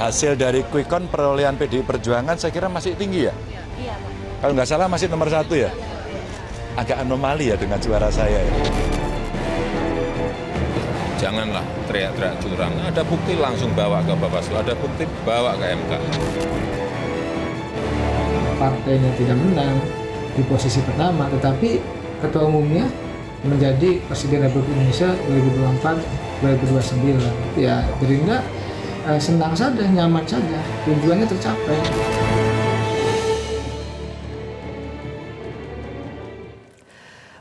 Hasil dari quick count perolehan PDI Perjuangan saya kira masih tinggi ya? Iya, Pak. Kalau nggak salah masih nomor 1 ya? Agak anomali ya dengan suara saya ya. Janganlah teriak-teriak curang. Ada bukti langsung bawa ke Bawaslu, ada bukti bawa ke MK. Partainya tidak menang di posisi pertama, tetapi ketua umumnya menjadi Presiden Republik Indonesia 2024-2029. Ya, Gerindra senang saja, nyaman saja, tujuannya tercapai.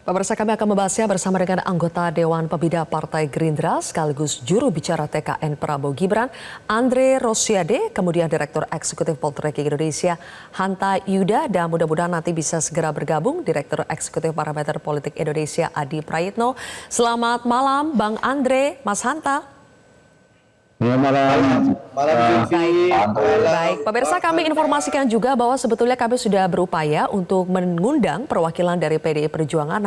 Pemirsa, kami akan membahasnya bersama dengan anggota Dewan Pembina Partai Gerindra sekaligus juru bicara TKN Prabowo Gibran, Andre Rosiade, kemudian Direktur Eksekutif Poltreking Indonesia, Hanta Yuda, dan mudah-mudahan nanti bisa segera bergabung Direktur Eksekutif Parameter Politik Indonesia, Adi Prayitno. Selamat malam, Bang Andre, Mas Hanta. Malam. Baik, pemirsa, kami informasikan juga bahwa sebetulnya kami sudah berupaya untuk mengundang perwakilan dari PDI Perjuangan,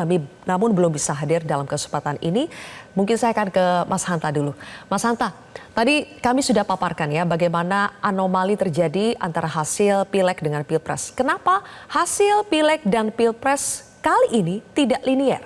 namun belum bisa hadir dalam kesempatan ini. Mungkin saya akan ke Mas Hanta dulu. Mas Hanta, tadi kami sudah paparkan ya bagaimana anomali terjadi antara hasil Pileg dengan Pilpres. Kenapa hasil Pileg dan Pilpres kali ini tidak linier?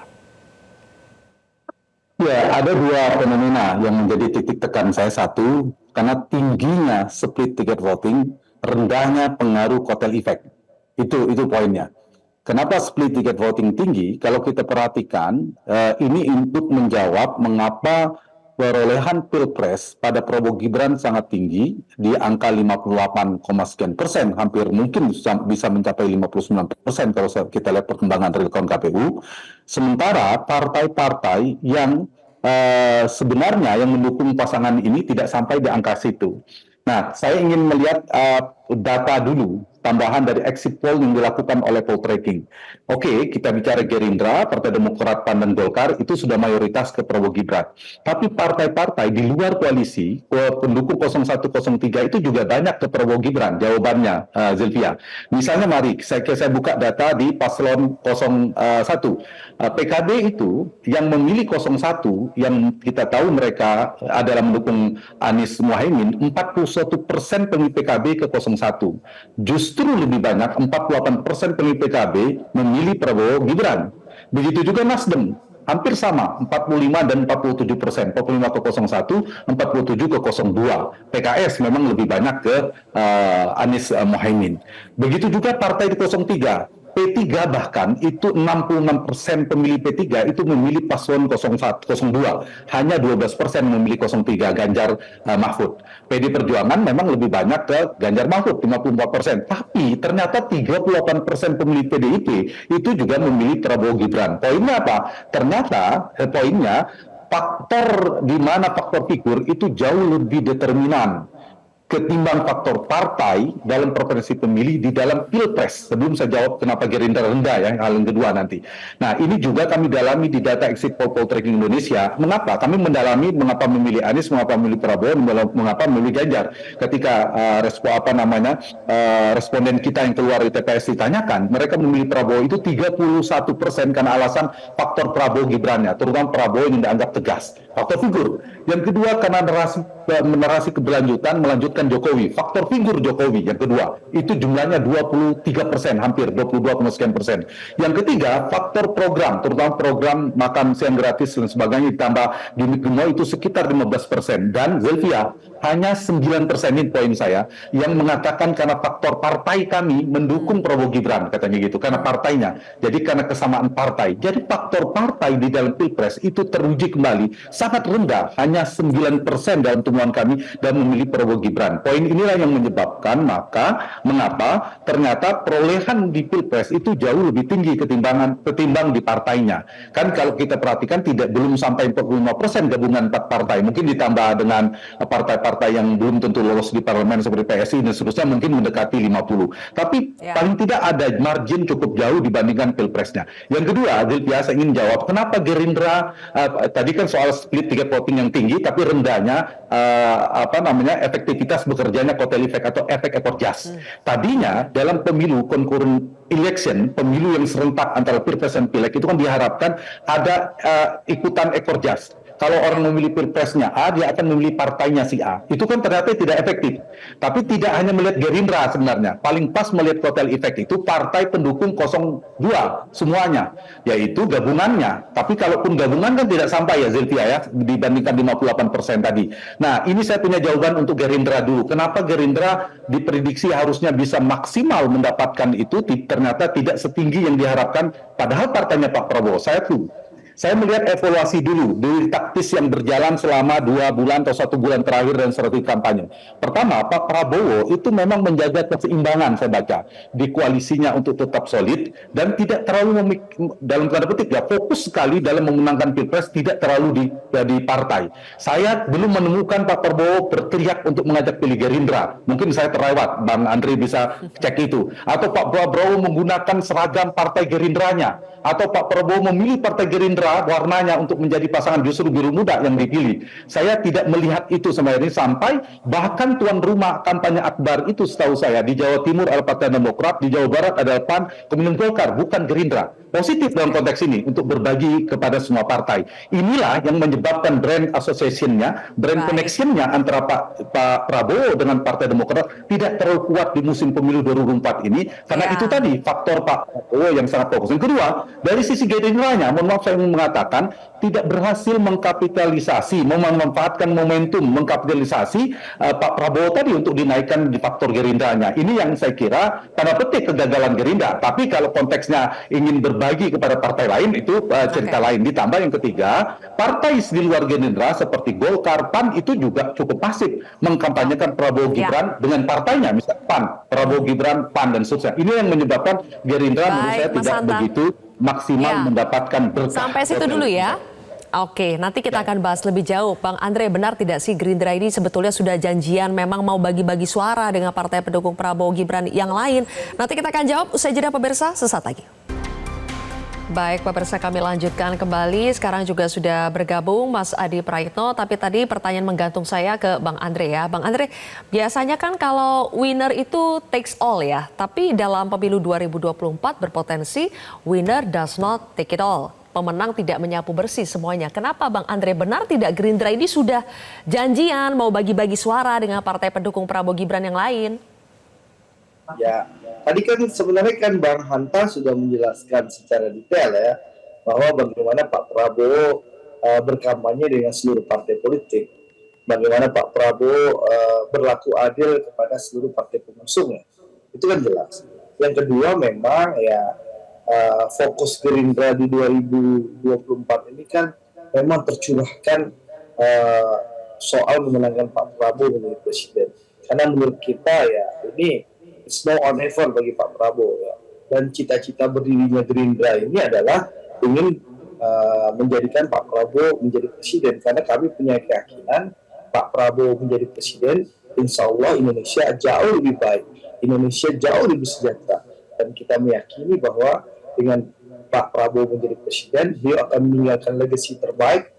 Ya, ada dua fenomena yang menjadi titik tekan saya. Satu, karena tingginya split ticket voting, rendahnya pengaruh kotel effect. Itu poinnya. Kenapa split ticket voting tinggi? Kalau kita perhatikan, ini untuk menjawab mengapa perolehan Pilpres pada Prabowo Gibran sangat tinggi, di angka 58, sekian persen, hampir mungkin bisa mencapai 59% kalau kita lihat perkembangan real count KPU. Sementara partai-partai yang sebenarnya yang mendukung pasangan ini tidak sampai di angka situ. Nah, saya ingin melihat data dulu, tambahan dari exit poll yang dilakukan oleh Poltreking. Oke, kita bicara Gerindra, Partai Demokrat, PAN, dan Golkar, itu sudah mayoritas ke Prabowo Gibran. Tapi partai-partai di luar koalisi, pendukung 0103 itu juga banyak ke Prabowo Gibran, jawabannya, Zilvia. Misalnya mari, saya buka data di paslon 01. PKB itu yang memilih 01, yang kita tahu mereka adalah mendukung Anies Muhaimin, 41% pemilih PKB ke 01. Justru lebih banyak 48% pemilih PKB memilih Prabowo Gibran. Begitu juga Nasdem, hampir sama, 45 dan 47%, 45 ke 01, 47 ke 02. PKS memang lebih banyak ke Anies Muhaimin. Begitu juga partai di 03. P3 bahkan itu 66% pemilih P3 itu memilih paslon 02. Hanya 12% memilih 03, Ganjar Mahfud. PD Perjuangan memang lebih banyak ke Ganjar Mahfud, 54%. Tapi ternyata 38% pemilih PDIP itu juga memilih Prabowo Gibran. Poinnya apa? Ternyata poinnya faktor di mana faktor figur itu jauh lebih determinan ketimbang faktor partai dalam preferensi pemilih di dalam Pilpres. Sebelum saya jawab kenapa Gerindra rendah ya, hal yang kedua nanti. Nah, ini juga kami dalami di data exit poll Poltreking Indonesia. Mengapa? Kami mendalami mengapa memilih Anies, mengapa memilih Prabowo, mengapa memilih Ganjar. Ketika responden kita yang keluar di TPS ditanyakan, mereka memilih Prabowo itu 31% karena alasan faktor Prabowo Gibrannya, terutama Prabowo yang dianggap tegas. Faktor figur. Yang kedua karena narasi keberlanjutan melanjutkan Jokowi, faktor figur Jokowi yang kedua, itu jumlahnya 23%, hampir 22,sekian%. Yang ketiga, faktor program, terutama program makan siang gratis dan sebagainya ditambah gimmick gemoy itu sekitar 15%. Dan Zelvia, hanya 9% ini poin saya, yang mengatakan karena faktor partai kami mendukung Prabowo Gibran, katanya gitu, karena partainya. Jadi karena kesamaan partai. Jadi faktor partai di dalam Pilpres itu teruji kembali, sangat rendah, hanya 9% dalam temuan kami dan memilih Prabowo Gibran. Poin inilah yang menyebabkan mengapa ternyata perolehan di Pilpres itu jauh lebih tinggi ketimbang di partainya. Kan kalau kita perhatikan belum sampai 45% gabungan 4 partai. Mungkin ditambah dengan partai-partai yang belum tentu lolos di parlemen seperti PSI dan seterusnya mungkin mendekati 50. Tapi paling tidak ada margin cukup jauh dibandingkan Pilpresnya. Yang kedua, biasa ingin jawab kenapa Gerindra tadi kan soal split ticket voting yang tinggi tapi rendahnya efektivitas bekerjanya kotel effect atau efek ekor jas. Tadinya dalam pemilu concurrent election, pemilu yang serentak antara Pilpres dan Pileg itu kan diharapkan ada ikutan ekor jas. Kalau orang memilih pilpresnya A, dia akan memilih partainya si A. Itu kan ternyata tidak efektif. Tapi tidak hanya melihat Gerindra sebenarnya. Paling pas melihat kotel efek itu partai pendukung 02 semuanya, yaitu gabungannya. Tapi kalaupun gabungan kan tidak sampai ya Zilvia ya, dibandingkan 58% tadi. Nah, ini saya punya jawaban untuk Gerindra dulu. Kenapa Gerindra diprediksi harusnya bisa maksimal mendapatkan itu, ternyata tidak setinggi yang diharapkan, padahal partainya Pak Prabowo. Saya melihat evaluasi dulu dari taktis yang berjalan selama 2 bulan atau 1 bulan terakhir dan strategi kampanye. Pertama, Pak Prabowo itu memang menjaga keseimbangan, saya baca, di koalisinya untuk tetap solid dan tidak terlalu dalam tanda petik ya fokus sekali dalam memenangkan pilpres, tidak terlalu di partai. Saya belum menemukan Pak Prabowo berteriak untuk mengajak pilih Gerindra. Mungkin saya terlewat, Bang Andre bisa cek itu. Atau Pak Prabowo menggunakan seragam partai Gerindranya. Atau Pak Prabowo memilih partai Gerindra warnanya untuk menjadi pasangan justru biru muda yang dipilih. Saya tidak melihat itu sampai ini, sampai bahkan tuan rumah kampanye akbar itu setahu saya di Jawa Timur adalah Partai Demokrat, di Jawa Barat adalah PAN, kemudian Golkar, bukan Gerindra. Positif dalam konteks ini untuk berbagi kepada semua partai. Inilah yang menyebabkan brand association-nya, brand connection-nya antara Pak Prabowo dengan Partai Demokrat tidak terlalu kuat di musim pemilu 2024 ini, karena itu tadi faktor Pak Prabowo yang sangat fokus. Yang kedua, dari sisi Gerindranya, mohon maaf saya ingin mengatakan tidak berhasil mengkapitalisasi, memanfaatkan momentum mengkapitalisasi Pak Prabowo tadi untuk dinaikkan di faktor Gerindranya. Ini yang saya kira tanda petik kegagalan Gerindra. Tapi kalau konteksnya ingin berbagi kepada partai lain itu cerita lain. Ditambah yang ketiga, partai di luar Gerindra seperti Golkar, PAN itu juga cukup pasif mengkampanyekan Prabowo Gibran dengan partainya, misalnya PAN, Prabowo Gibran, PAN dan seterusnya. Ini yang menyebabkan Gerindra menurut saya tidak begitu maksimal mendapatkan berkah. Sampai situ dulu ya. Oke, nanti kita akan bahas lebih jauh. Bang Andre, benar tidak sih Gerindra ini sebetulnya sudah janjian memang mau bagi-bagi suara dengan partai pendukung Prabowo Gibran yang lain? Nanti kita akan jawab usai jeda pemirsa sesaat lagi. Baik, pemirsa, kami lanjutkan kembali. Sekarang juga sudah bergabung Mas Adi Praitno. Tapi tadi pertanyaan menggantung saya ke Bang Andre ya. Bang Andre, biasanya kan kalau winner itu takes all ya. Tapi dalam pemilu 2024 berpotensi winner does not take it all. Pemenang tidak menyapu bersih semuanya. Kenapa Bang Andre, benar tidak Gerindra ini sudah janjian mau bagi-bagi suara dengan partai pendukung Prabowo Gibran yang lain? Ya, tadi kan sebenarnya kan Bang Hanta sudah menjelaskan secara detail ya bahwa bagaimana Pak Prabowo berkampanye dengan seluruh partai politik, bagaimana Pak Prabowo berlaku adil kepada seluruh partai pengusungnya, itu kan jelas. Yang kedua memang ya fokus Gerindra di 2024 ini kan memang tercurahkan soal memenangkan Pak Prabowo menjadi presiden. Karena menurut kita ya ini it's no on ever bagi Pak Prabowo ya. Dan cita-cita berdirinya Gerindra ini adalah ingin menjadikan Pak Prabowo menjadi presiden, karena kami punya keyakinan Pak Prabowo menjadi presiden, insya Allah Indonesia jauh lebih baik, Indonesia jauh lebih sejahtera, dan kita meyakini bahwa dengan Pak Prabowo menjadi presiden, beliau akan meninggalkan legasi terbaik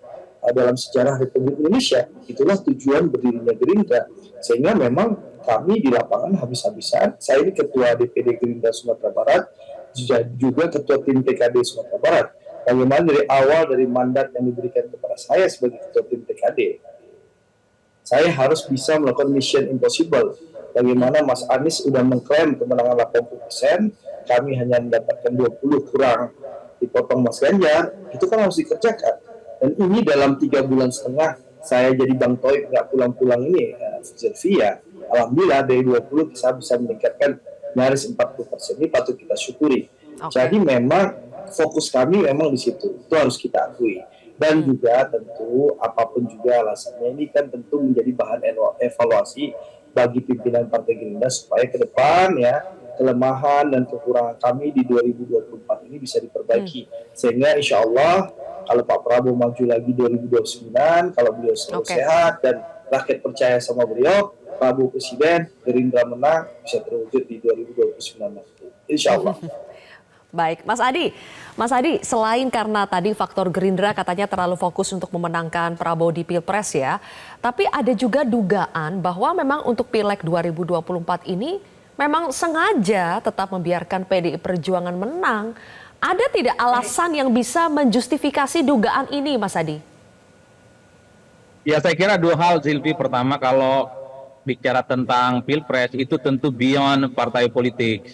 dalam sejarah Republik Indonesia. Itulah tujuan berdirinya Gerindra, sehingga memang kami di lapangan habis-habisan. Saya ini ketua DPD Gerindra Sumatera Barat, juga ketua tim TKD Sumatera Barat. Bagaimana dari awal, dari mandat yang diberikan kepada saya sebagai ketua tim TKD, saya harus bisa melakukan mission impossible. Bagaimana Mas Anies sudah mengklaim kemenangan 80%, kami hanya mendapatkan 20 kurang dipotong Mas Ganjar, itu kan harus dikerjakan. Dan ini dalam 3 bulan setengah saya jadi Bang Toib nggak pulang-pulang ini, Zilvia, alhamdulillah dari 20 kita bisa meningkatkan nyaris 40%, ini patut kita syukuri. Jadi memang fokus kami memang di situ, itu harus kita akui. Dan juga tentu apapun juga alasannya, ini kan tentu menjadi bahan evaluasi bagi pimpinan Partai Gerindra supaya ke depan ya kelemahan dan kekurangan kami di 2024 ini bisa diperbaiki. Sehingga insya Allah kalau Pak Prabowo maju lagi 2029, kalau beliau selalu sehat dan rakyat percaya sama beliau, Prabowo presiden, Gerindra menang, bisa terwujud di 2029 nanti. Insya Allah. Baik, Mas Adi, selain karena tadi faktor Gerindra katanya terlalu fokus untuk memenangkan Prabowo di Pilpres ya, tapi ada juga dugaan bahwa memang untuk Pileg 2024 ini memang sengaja tetap membiarkan PDI Perjuangan menang. Ada tidak alasan yang bisa menjustifikasi dugaan ini, Mas Adi? Ya, saya kira dua hal, Silvi. Pertama, kalau bicara tentang Pilpres itu tentu beyond partai politik.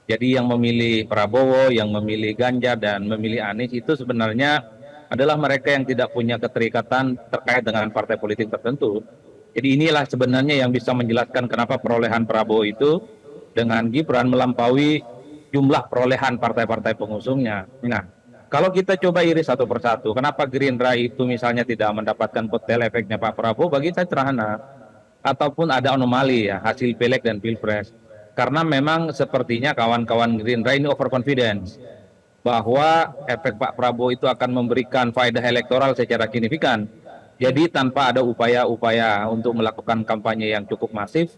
Jadi yang memilih Prabowo, yang memilih Ganjar, dan memilih Anies itu sebenarnya adalah mereka yang tidak punya keterikatan terkait dengan partai politik tertentu. Jadi inilah sebenarnya yang bisa menjelaskan kenapa perolehan Prabowo itu dengan Gibran melampaui jumlah perolehan partai-partai pengusungnya. Nah, kalau kita coba iris satu persatu, kenapa Gerindra itu misalnya tidak mendapatkan kotel efeknya Pak Prabowo, bagi saya sederhana. Ataupun ada anomali ya, hasil Pileg dan Pilpres. Karena memang sepertinya kawan-kawan Gerindra ini overconfidence bahwa efek Pak Prabowo itu akan memberikan faedah elektoral secara signifikan. Jadi tanpa ada upaya-upaya untuk melakukan kampanye yang cukup masif,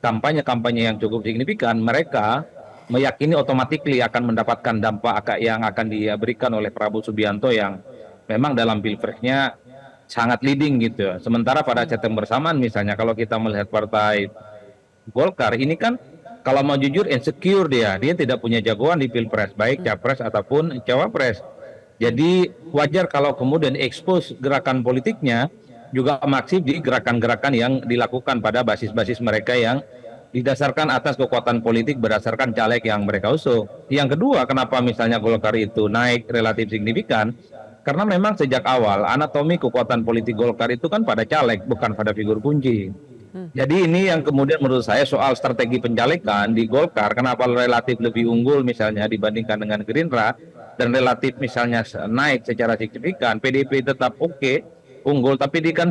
kampanye-kampanye yang cukup signifikan, mereka meyakini otomatis akan mendapatkan dampak yang akan diberikan oleh Prabowo Subianto yang memang dalam Pilpresnya sangat leading gitu. Sementara pada setting bersamaan misalnya kalau kita melihat partai Golkar ini kan kalau mau jujur insecure dia tidak punya jagoan di Pilpres baik capres ataupun cawapres. Jadi wajar kalau kemudian expose gerakan politiknya juga masif di gerakan-gerakan yang dilakukan pada basis-basis mereka yang didasarkan atas kekuatan politik berdasarkan caleg yang mereka usung. Yang kedua, kenapa misalnya Golkar itu naik relatif signifikan? Karena memang sejak awal anatomi kekuatan politik Golkar itu kan pada caleg, bukan pada figur kunci. Jadi ini yang kemudian menurut saya soal strategi pencalekan di Golkar, kenapa relatif lebih unggul misalnya dibandingkan dengan Gerindra, dan relatif misalnya naik secara signifikan, PDIP tetap unggul, tapi dia kan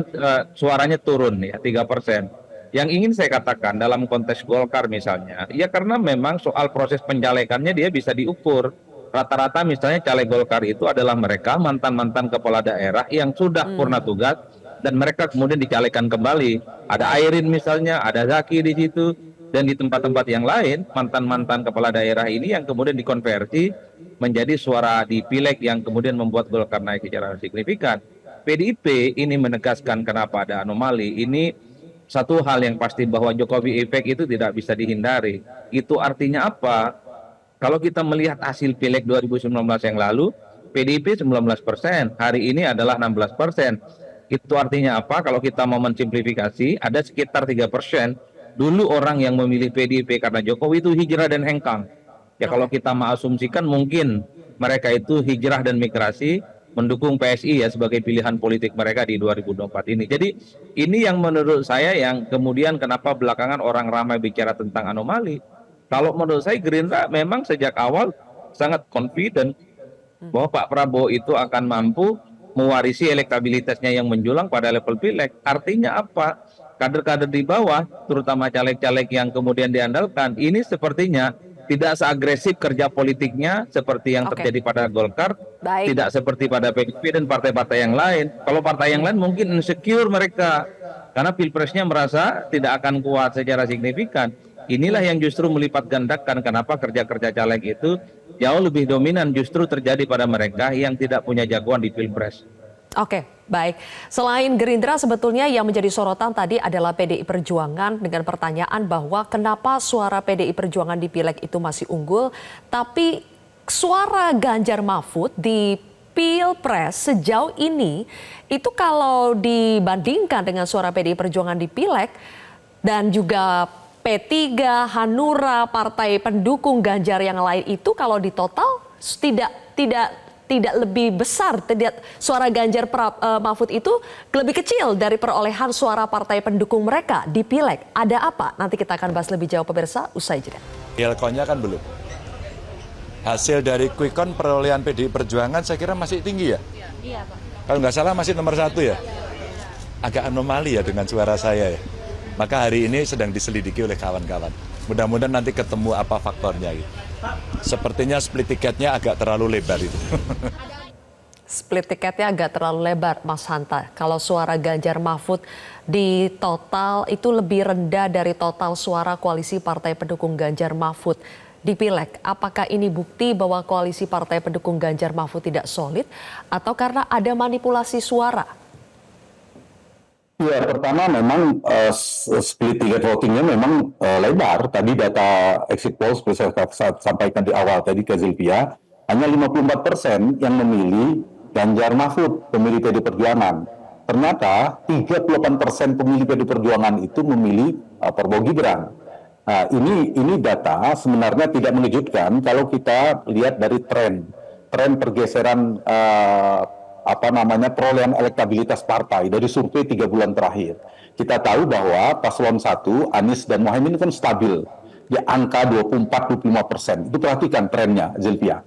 suaranya turun ya 3%. Yang ingin saya katakan dalam konteks Golkar misalnya, ya karena memang soal proses pencalekannya dia bisa diukur. Rata-rata misalnya caleg Golkar itu adalah mereka mantan-mantan kepala daerah yang sudah purna tugas dan mereka kemudian dicalekkan kembali. Ada Airin misalnya, ada Zaki di situ, dan di tempat-tempat yang lain mantan-mantan kepala daerah ini yang kemudian dikonversi menjadi suara di Pileg yang kemudian membuat Golkar naik secara signifikan. PDIP ini menegaskan kenapa ada anomali. Ini satu hal yang pasti bahwa Jokowi efek itu tidak bisa dihindari. Itu artinya apa? Kalau kita melihat hasil Pileg 2019 yang lalu, PDIP 19%, hari ini adalah 16%. Itu artinya apa? Kalau kita mau mensimplifikasi, ada sekitar 3%. Dulu orang yang memilih PDIP karena Jokowi itu hijrah dan hengkang. Ya kalau kita mengasumsikan mungkin mereka itu hijrah dan migrasi mendukung PSI ya sebagai pilihan politik mereka di 2024 ini. Jadi ini yang menurut saya yang kemudian kenapa belakangan orang ramai bicara tentang anomali. Kalau menurut saya Gerindra memang sejak awal sangat confident bahwa Pak Prabowo itu akan mampu mewarisi elektabilitasnya yang menjulang pada level Pileg. Artinya apa? Kader-kader di bawah, terutama caleg-caleg yang kemudian diandalkan, ini sepertinya tidak seagresif kerja politiknya seperti yang terjadi pada Golkar, tidak seperti pada PDIP dan partai-partai yang lain. Kalau partai yang lain mungkin insecure mereka, karena Pilpresnya merasa tidak akan kuat secara signifikan. Inilah yang justru melipat gandakan kenapa kerja-kerja caleg itu jauh lebih dominan justru terjadi pada mereka yang tidak punya jagoan di Pilpres. Oke, baik. Selain Gerindra sebetulnya yang menjadi sorotan tadi adalah PDI Perjuangan dengan pertanyaan bahwa kenapa suara PDI Perjuangan di Pileg itu masih unggul, tapi suara Ganjar Mahfud di Pilpres sejauh ini itu kalau dibandingkan dengan suara PDI Perjuangan di Pileg dan juga P3, Hanura, partai pendukung Ganjar yang lain itu kalau di total tidak lebih besar, suara Ganjar Mahfud itu lebih kecil dari perolehan suara partai pendukung mereka di Pileg. Ada apa? Nanti kita akan bahas lebih jauh pemirsa, usai jeda. Yelkonnya kan belum. Hasil dari quick count perolehan PDI Perjuangan saya kira masih tinggi ya? Iya Pak. Kalau nggak salah masih nomor 1 ya? Agak anomali ya dengan suara saya ya. Maka hari ini sedang diselidiki oleh kawan-kawan. Mudah-mudahan nanti ketemu apa faktornya gitu. Sepertinya split tiketnya agak terlalu lebar itu. Split tiketnya agak terlalu lebar, Mas Hanta. Kalau suara Ganjar Mahfud di total itu lebih rendah dari total suara koalisi partai pendukung Ganjar Mahfud di Pileg. Apakah ini bukti bahwa koalisi partai pendukung Ganjar Mahfud tidak solid atau karena ada manipulasi suara? Ya, pertama memang split ticket votingnya memang lebar. Tadi data exit poll seperti saya sampaikan di awal tadi ke Zilvia, hanya 54% yang memilih Ganjar Mahfud, pemilih PDI Perjuangan. ternyata 38% pemilih PD Perjuangan itu memilih Prabowo Gibran. Nah, ini data sebenarnya tidak mengejutkan kalau kita lihat dari tren pergeseran perolehan elektabilitas partai dari survei 3 bulan terakhir. Kita tahu bahwa paslon 1 Anies dan Muhaimin kan stabil di angka 24-25%. Itu perhatikan trennya, Zilvia.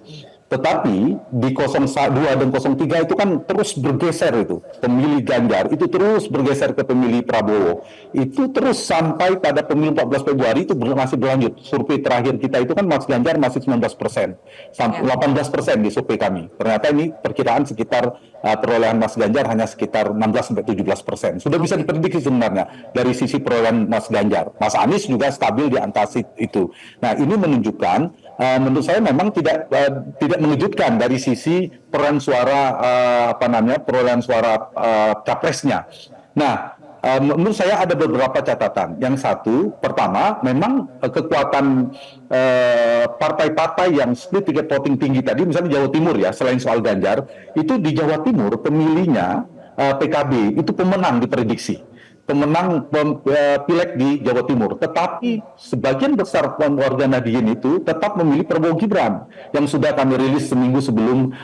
Tetapi di 02 dan 03 itu kan terus bergeser itu. Pemilih Ganjar itu terus bergeser ke pemilih Prabowo. Itu terus sampai pada pemilu 14 Februari itu masih berlanjut. Survei terakhir kita itu kan Mas Ganjar masih 19%. Sampai 18% di survei kami. Ternyata ini perkiraan sekitar perolehan Mas Ganjar hanya sekitar 16-17%. Sudah bisa diprediksi sebenarnya dari sisi perolehan Mas Ganjar. Mas Anies juga stabil di angka itu. Nah, ini menunjukkan menurut saya memang tidak mengejutkan dari sisi perolehan suara capresnya. Nah, menurut saya ada beberapa catatan. Yang satu, pertama, memang kekuatan partai-partai yang split ticket voting tinggi tadi, misalnya Jawa Timur ya, selain soal Ganjar, itu di Jawa Timur pemilihnya PKB itu pemenang diprediksi. Pemenang pileg di Jawa Timur, tetapi sebagian besar warga Nahdien itu tetap memilih Prabowo Gibran yang sudah kami rilis seminggu sebelum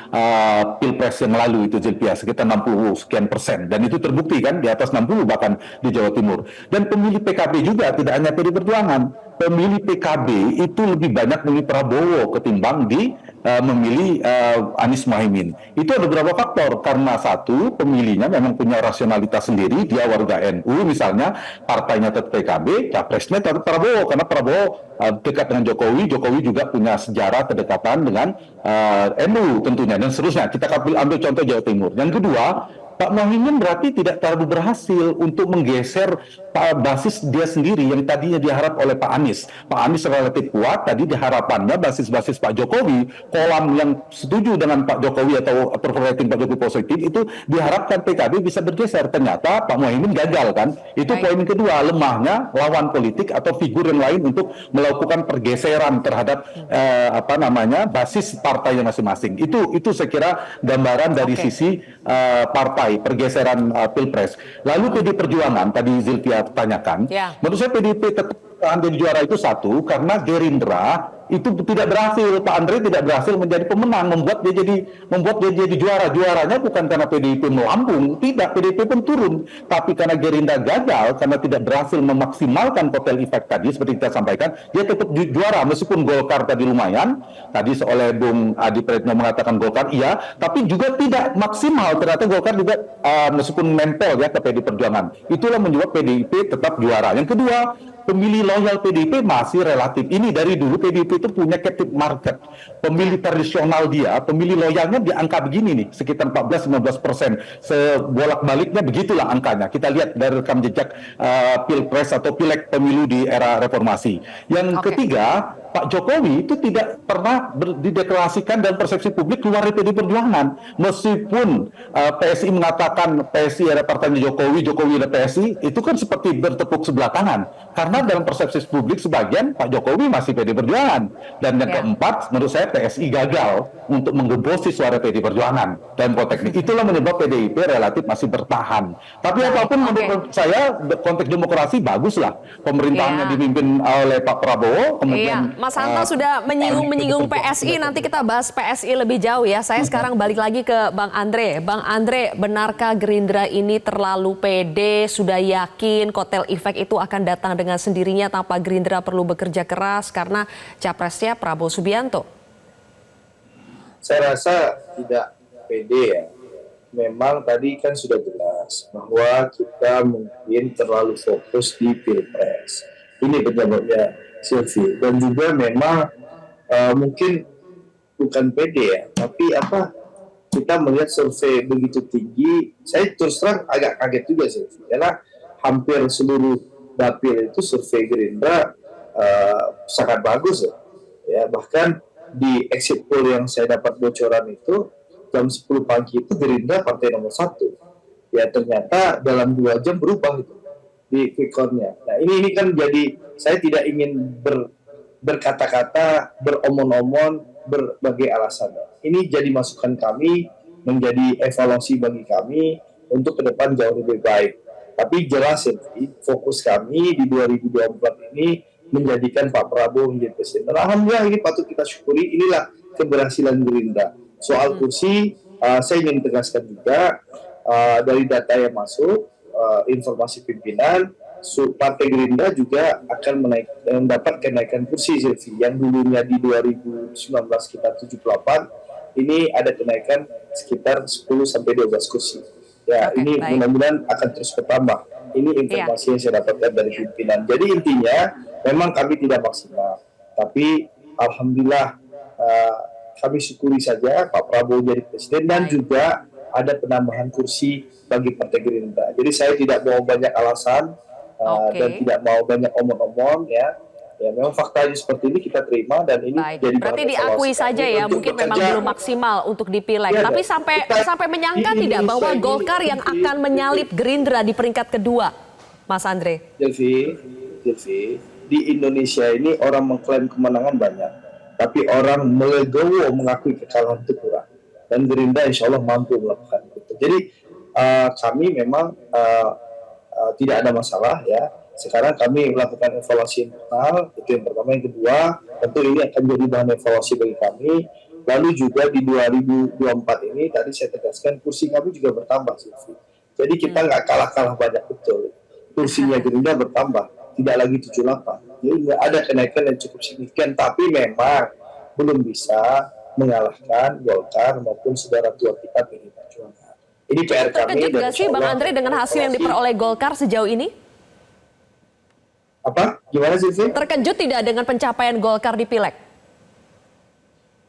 Pilpres yang lalu itu, Zilvia, sekitar 60 sekian persen, dan itu terbukti kan di atas 60 bahkan di Jawa Timur. Dan pemilih PKB juga tidak hanya PD Perjuangan, pemilih PKB itu lebih banyak memilih Prabowo ketimbang memilih Anies Muhaimin. Itu ada beberapa faktor, karena satu, pemilihnya memang punya rasionalitas sendiri, dia warga NU misalnya, partainya tetap PKB, capresnya tetap Prabowo, karena Prabowo dekat dengan Jokowi juga punya sejarah kedekatan dengan NU tentunya, dan seterusnya. Kita ambil contoh Jawa Timur. Yang kedua, Pak Muhaimin berarti tidak terlalu berhasil untuk menggeser basis dia sendiri yang tadinya diharap oleh Pak Anies. Pak Anies relatif kuat, tadi diharapannya basis-basis Pak Jokowi, kolam yang setuju dengan Pak Jokowi atau approval rating Pak Jokowi positif, itu diharapkan PKB bisa bergeser. Ternyata Pak Muhaimin gagal kan. Itu poin kedua, lemahnya lawan politik atau figur yang lain untuk melakukan pergeseran terhadap basis partainya masing-masing. Itu saya kira gambaran dari sisi partai, pergeseran Pilpres. Lalu PD Perjuangan, tadi Zilvia tanyakan, menurut saya PDIP tetap jadi juara itu satu, karena Gerindra itu tidak berhasil, Pak Andre tidak berhasil menjadi pemenang, membuat dia jadi juara. Juaranya bukan karena PDIP melambung, tidak, PDIP pun turun, tapi karena Gerindra gagal, karena tidak berhasil memaksimalkan kotel efek tadi, seperti kita sampaikan, dia tetap juara, meskipun Golkar tadi lumayan, tadi oleh Bung Adi Praetno mengatakan Golkar iya, tapi juga tidak maksimal, ternyata Golkar juga meskipun nempel ya ke PD Perjuangan. Itulah membuat PDIP tetap juara. Yang kedua, pemilih loyal PDIP masih relatif. Ini dari dulu PDIP itu punya captive market. Pemilih tradisional dia, pemilih loyalnya di angka begini nih, sekitar 14-15%. Sebolak-baliknya begitulah angkanya. Kita lihat dari rekam jejak Pilpres atau Pileg pemilu di era reformasi. Yang ketiga, Pak Jokowi itu tidak pernah dideklarasikan dalam persepsi publik keluar dari PD Perjuangan. Meskipun PSI mengatakan PSI ada partainya Jokowi, Jokowi ada PSI, itu kan seperti bertepuk sebelah tangan. Karena dalam persepsi publik sebagian Pak Jokowi masih PD Perjuangan. Dan yang keempat, menurut saya PSI gagal untuk menggembosi suara PD Perjuangan dalam konteks ini. Itulah menyebab PDIP relatif masih bertahan. Tapi apapun menurut saya konteks demokrasi baguslah. Pemerintahannya dipimpin oleh Pak Prabowo, kemudian Mas Hanta sudah menyinggung PSI, nanti kita bahas PSI lebih jauh ya. Saya sekarang balik lagi ke Bang Andre. Bang Andre, benarkah Gerindra ini terlalu pede, sudah yakin kotel efek itu akan datang dengan sendirinya tanpa Gerindra perlu bekerja keras karena capresnya Prabowo Subianto? Saya rasa tidak pede ya. Memang tadi kan sudah jelas bahwa kita mungkin terlalu fokus di Pilpres. Ini penyebabnya, Sylvie. Dan juga memang mungkin bukan pede ya, tapi kita melihat survei begitu tinggi, saya terus terang agak kaget juga sih, karena hampir seluruh dapil itu survei Gerindra sangat bagus ya. Bahkan di exit poll yang saya dapat bocoran itu jam 10 pagi itu Gerindra partai nomor 1 ya, ternyata dalam 2 jam berubah itu di quick count-nya. Nah ini kan jadi, saya tidak ingin berkata-kata, beromong-omong, berbagai alasan. Ini jadi masukan kami, menjadi evaluasi bagi kami, untuk ke depan jauh lebih baik. Tapi jelas Silvi, fokus kami di 2024 ini menjadikan Pak Prabowo menjadi presiden. Dan alhamdulillah ini patut kita syukuri, inilah keberhasilan Gerindra. Soal kursi, saya ingin tegaskan juga dari data yang masuk, informasi pimpinan, Partai Gerindra juga akan mendapat kenaikan kursi Silvi. Yang dulunya di 2019 sekitar 78, ini ada kenaikan sekitar 10-12 kursi. Ya, Oke, ini baik. mudah-mudahan akan terus bertambah. Ini informasi yang saya dapatkan dari pimpinan. Jadi intinya memang kami tidak maksimal, tapi alhamdulillah kami syukuri saja Pak Prabowo jadi presiden dan juga ada penambahan kursi bagi Partai Gerindra. Jadi saya tidak mau banyak alasan dan tidak mau banyak omong-omong ya. Ya memang faktanya seperti ini kita terima dan ini Baik, jadi berarti diakui saja ya, mungkin memang belum maksimal untuk dipilek. Iya, Tapi dan sampai menyangka di tidak bahwa Indonesia ini, Golkar yang akan menyalip Gerindra di peringkat kedua, Mas Andre? Silvi, di Indonesia ini orang mengklaim kemenangan banyak, tapi orang melegowo mengakui kekalahan itu kurang. Dan Gerindra insya Allah mampu melakukan itu. Jadi kami memang tidak ada masalah ya. Sekarang kami melakukan evaluasi internal, itu yang pertama. Yang kedua, tentu ini akan jadi bahan evaluasi bagi kami. Lalu juga di 2024 ini, tadi saya tegaskan, kursi kami juga bertambah, Silvi. Jadi kita nggak kalah-kalah banyak betul. Kursinya Gerindra bertambah, tidak lagi 78. Jadi nggak ada kenaikan yang cukup signifikan, tapi memang belum bisa mengalahkan Golkar maupun saudara tua kita PDI Perjuangan. Ini PR kami. Terkejut nggak sih Bang Andre dengan hasil yang diperoleh Golkar sejauh ini? Apa? Gimana sih? Terkejut tidak dengan pencapaian Golkar di Pileg?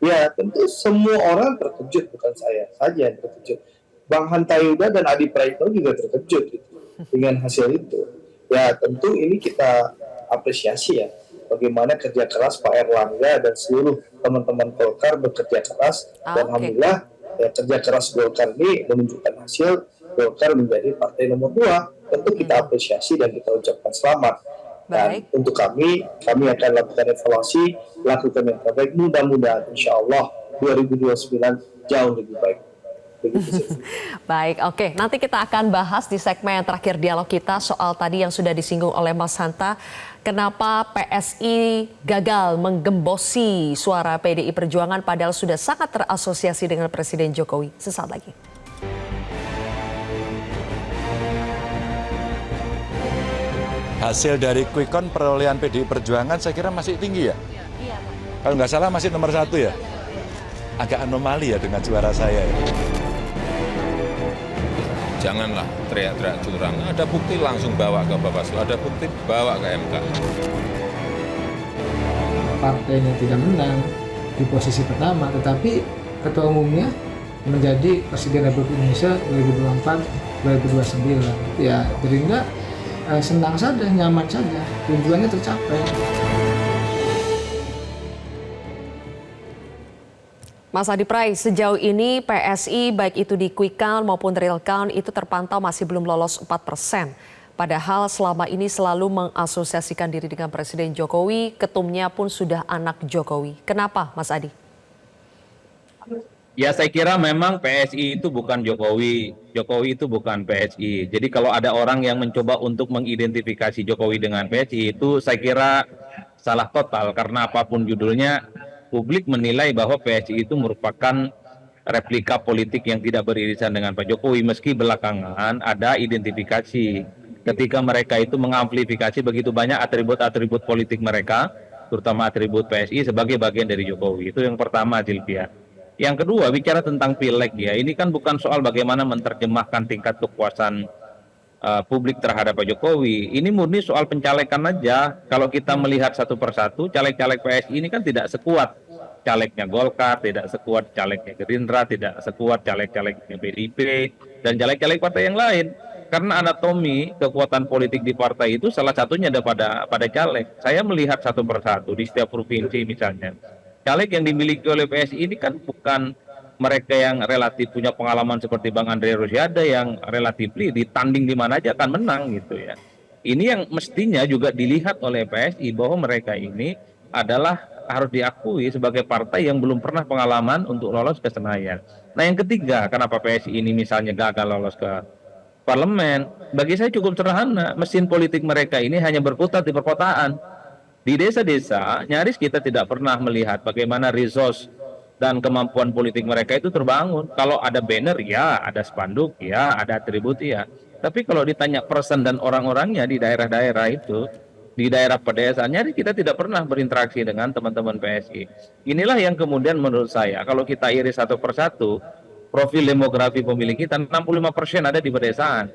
Ya, tentu semua orang terkejut, bukan saya saja yang terkejut. Bang Hanta Yuda dan Adi Praitno juga terkejut gitu, dengan hasil itu. Ya, tentu ini kita apresiasi ya, bagaimana kerja keras Pak Erlangga dan seluruh teman-teman Golkar bekerja keras. Dan alhamdulillah ya, kerja keras Golkar ini menunjukkan hasil. Golkar menjadi partai nomor 2. Tentu kita apresiasi dan kita ucapkan selamat. Dan untuk kami akan lakukan evaluasi, lakukan yang terbaik. Mudah-mudahan insya Allah 2029 jauh lebih baik. Baik, oke. Nanti kita akan bahas di segmen terakhir dialog kita soal tadi yang sudah disinggung oleh Mas Hanta. Kenapa PSI gagal menggembosi suara PDI Perjuangan padahal sudah sangat terasosiasi dengan Presiden Jokowi. Sesaat lagi. Hasil dari quick count perolehan PDI Perjuangan saya kira masih tinggi ya? Iya, Pak. Kalau nggak salah masih nomor 1 ya? Agak anomali ya dengan suara saya ya. Janganlah teriak-teriak curang. Ada bukti langsung bawa ke Bawaslu, ada bukti bawa ke MK. Partainya tidak menang di posisi pertama, tetapi ketua umumnya menjadi Presiden Republik Indonesia 2024-2029. Ya, Gerindra senang saja, nyaman saja, tujuannya tercapai. Mas Adi Pray, sejauh ini PSI baik itu di quick count maupun real count itu terpantau masih belum lolos 4%. Padahal selama ini selalu mengasosiasikan diri dengan Presiden Jokowi, ketumnya pun sudah anak Jokowi. Kenapa Mas Adi? Ya saya kira memang PSI itu bukan Jokowi, Jokowi itu bukan PSI. Jadi kalau ada orang yang mencoba untuk mengidentifikasi Jokowi dengan PSI itu saya kira salah total. Karena apapun judulnya, publik menilai bahwa PSI itu merupakan replika politik yang tidak beririsan dengan Pak Jokowi. Meski belakangan ada identifikasi ketika mereka itu mengamplifikasi begitu banyak atribut-atribut politik mereka, terutama atribut PSI sebagai bagian dari Jokowi. Itu yang pertama, Silvia. Yang kedua, bicara tentang pileg ya, ini kan bukan soal bagaimana menerjemahkan tingkat kepuasan publik terhadap Pak Jokowi. Ini murni soal pencalekan aja. Kalau kita melihat satu persatu, caleg-caleg PSI ini kan tidak sekuat calegnya Golkar, tidak sekuat calegnya Gerindra, tidak sekuat caleg-calegnya PDIP, dan caleg-caleg partai yang lain. Karena anatomi kekuatan politik di partai itu salah satunya ada pada caleg. Saya melihat satu persatu di setiap provinsi misalnya. Caleg yang dimiliki oleh PSI ini kan bukan mereka yang relatif punya pengalaman seperti Bang Andre Rosiade yang relatif ditanding di mana aja akan menang gitu ya. Ini yang mestinya juga dilihat oleh PSI bahwa mereka ini adalah harus diakui sebagai partai yang belum pernah pengalaman untuk lolos ke Senayan. Nah yang ketiga, kenapa PSI ini misalnya gagal lolos ke parlemen. Bagi saya cukup sederhana, mesin politik mereka ini hanya berkutat di perkotaan. Di desa-desa, nyaris kita tidak pernah melihat bagaimana resource dan kemampuan politik mereka itu terbangun. Kalau ada banner, ya, ada spanduk, ya, ada atribut, ya. Tapi kalau ditanya person dan orang-orangnya di daerah-daerah itu, di daerah pedesaan, nyaris kita tidak pernah berinteraksi dengan teman-teman PSI. Inilah yang kemudian menurut saya, kalau kita iris satu persatu, profil demografi pemilih kita 65% ada di pedesaan.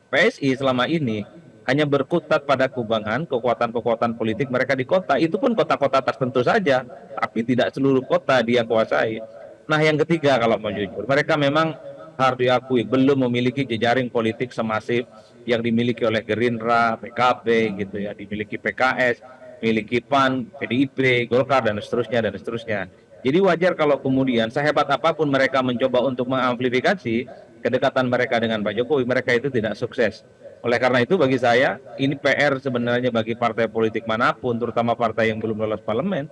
PSI selama ini hanya berkutat pada kubangan kekuatan-kekuatan politik mereka di kota, itu pun kota-kota tertentu saja, tapi tidak seluruh kota dia kuasai. Nah, yang ketiga kalau mau jujur, mereka memang harus diakui belum memiliki jejaring politik semasif yang dimiliki oleh Gerindra, PKB gitu ya, dimiliki PKS, memiliki PAN, PDIP, Golkar dan seterusnya dan seterusnya. Jadi wajar kalau kemudian sehebat apapun mereka mencoba untuk mengamplifikasi kedekatan mereka dengan Pak Jokowi, mereka itu tidak sukses. Oleh karena itu bagi saya ini PR sebenarnya bagi partai politik manapun, terutama partai yang belum lolos parlemen.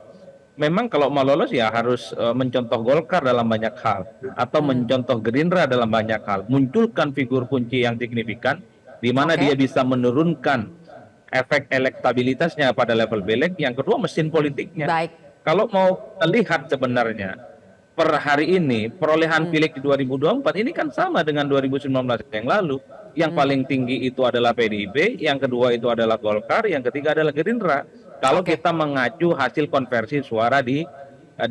Memang kalau mau lolos ya harus mencontoh Golkar dalam banyak hal atau mencontoh Gerindra dalam banyak hal, munculkan figur kunci yang signifikan di mana dia bisa menurunkan efek elektabilitasnya pada level beleg. Yang kedua mesin politiknya. Baik. Kalau mau lihat sebenarnya per hari ini perolehan pileg di 2024 ini kan sama dengan 2019 yang lalu. Yang paling tinggi itu adalah PDIP, yang kedua itu adalah Golkar, yang ketiga adalah Gerindra. Kalau kita mengacu hasil konversi suara di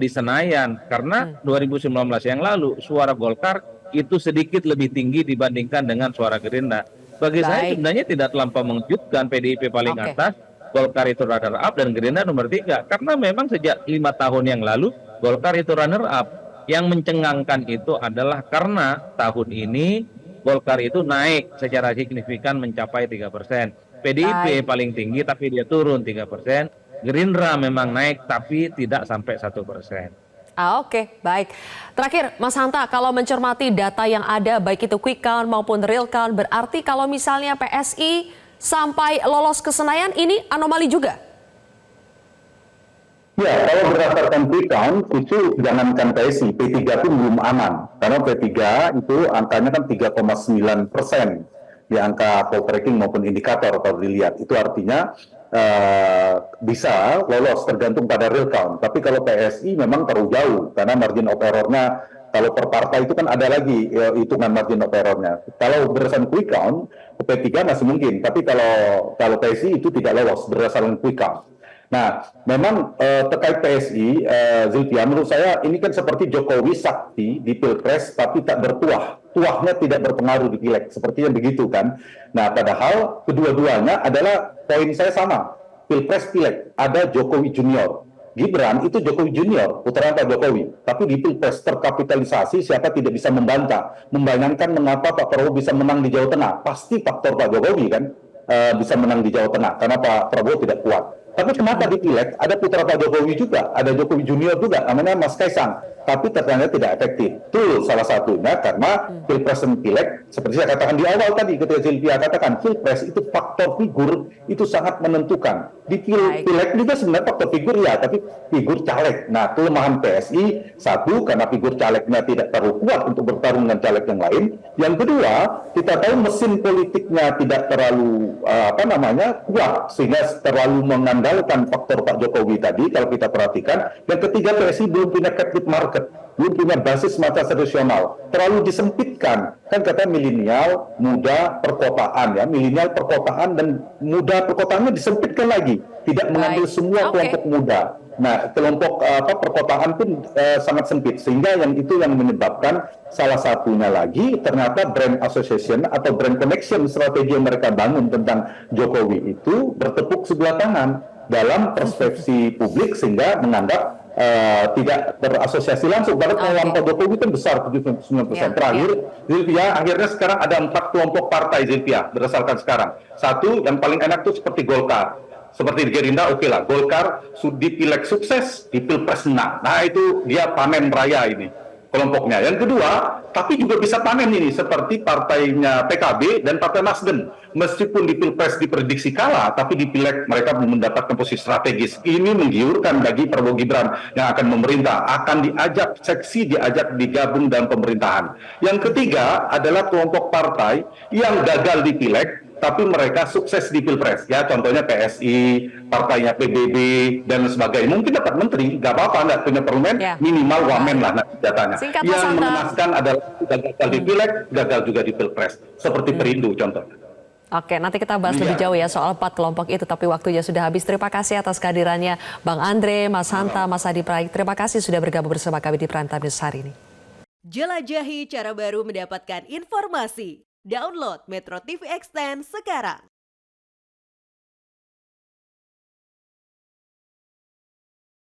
Senayan, karena 2019 yang lalu suara Golkar itu sedikit lebih tinggi dibandingkan dengan suara Gerindra. Bagi saya sebenarnya tidak terlampau mengejutkan, PDIP paling atas, Golkar itu runner up dan Gerindra nomor 3. Karena memang sejak 5 tahun yang lalu Golkar itu runner up. Yang mencengangkan itu adalah karena tahun ini Golkar itu naik secara signifikan mencapai 3%. PDIP paling tinggi tapi dia turun 3%. Gerindra memang naik tapi tidak sampai 1%. Oke, baik. Terakhir, Mas Hanta, kalau mencermati data yang ada, baik itu quick count maupun real count, berarti kalau misalnya PSI sampai lolos ke Senayan, ini anomali juga? Ya, kalau berdasarkan quick count, itu jangankan PSI, P3 pun belum aman. Karena P3 itu angkanya kan 3,9% di angka poltreking maupun indikator kalau dilihat. Itu artinya bisa lolos tergantung pada real count. Tapi kalau PSI memang terlalu jauh, karena margin of error-nya, kalau per partai itu kan ada lagi hitungan margin of error-nya. Kalau berdasarkan quick count, P3 masih mungkin. Tapi kalau PSI itu tidak lolos berdasarkan quick count. Nah, memang terkait PSI, Zulfia, menurut saya ini kan seperti Jokowi sakti di Pilpres tapi tak bertuah. Tuahnya tidak berpengaruh di Pileg, sepertinya begitu kan. Nah, padahal kedua-duanya adalah poin saya sama. Pilpres Pileg, ada Jokowi Junior. Gibran itu Jokowi Junior, putra Pak Jokowi. Tapi di Pilpres terkapitalisasi, siapa tidak bisa membantah. Membayangkan mengapa Pak Prabowo bisa menang di Jawa Tengah. Pasti faktor Pak Jokowi kan bisa menang di Jawa Tengah, karena Pak Prabowo tidak kuat. Tapi kenapa di Pileg ada putra Pak Jokowi juga, ada Jokowi Junior juga, namanya Mas Kaisang, tapi ternyata tidak efektif. Itu salah satunya karena Pilpres dan Pileg, seperti saya katakan di awal tadi, ketika Silvia katakan, Pilpres itu faktor figur itu sangat menentukan. Di Pileg juga sebenarnya faktor figur ya, tapi figur caleg. Nah, kelemahan PSI, satu, karena figur calegnya tidak terlalu kuat untuk bertarung dengan caleg yang lain. Yang kedua, kita tahu mesin politiknya tidak terlalu kuat, sehingga terlalu mengandalkan faktor Pak Jokowi tadi, kalau kita perhatikan. Yang ketiga, PSI belum punya captive market, belum punya basis massa tradisional, terlalu disempitkan. Kan kata milenial, muda, perkotaan ya, milenial, perkotaan dan muda perkotaannya disempitkan lagi, tidak mengambil semua kelompok muda. Nah, kelompok perkotaan pun sangat sempit, sehingga yang menyebabkan salah satunya lagi ternyata brand association atau brand connection strategi yang mereka bangun tentang Jokowi itu bertepuk sebelah tangan dalam persepsi publik, sehingga menganggap tidak berasosiasi langsung. Karena pengelolaan Pak Jokowi kan besar 79%. Terakhir, Zilvia, akhirnya sekarang ada 4 kelompok partai, Zilvia, berdasarkan sekarang. Satu, yang paling enak itu seperti Golkar. Seperti di Gerindra, oke lah. Golkar di Pileg sukses, di Pilpres menang. Nah, itu dia panen raya ini. kelompoknya. Yang kedua, tapi juga bisa panen ini seperti partainya PKB dan Partai Nasdem. Meskipun di Pilpres diprediksi kalah, tapi di Pileg mereka mendapatkan posisi strategis. Ini menggiurkan bagi Prabowo Gibran yang akan memerintah, akan diajak digabung dalam pemerintahan. Yang ketiga adalah kelompok partai yang gagal di Pileg, tapi mereka sukses di Pilpres. Ya, contohnya PSI, partainya PBB, dan sebagainya. Mungkin dapat menteri, nggak apa-apa, nggak punya parlemen, minimal wamen lah nanti datanya. Yang mengenaskan adalah gagal di Pileg, gagal juga di Pilpres. Seperti Perindo contohnya. Oke, nanti kita bahas lebih jauh ya soal 4 kelompok itu, tapi waktunya sudah habis. Terima kasih atas kehadirannya Bang Andre, Mas Hanta, Mas Adi Praik. Terima kasih sudah bergabung bersama kami di Prime Time News hari ini. Jelajahi cara baru mendapatkan informasi. Download Metro TV Extend sekarang.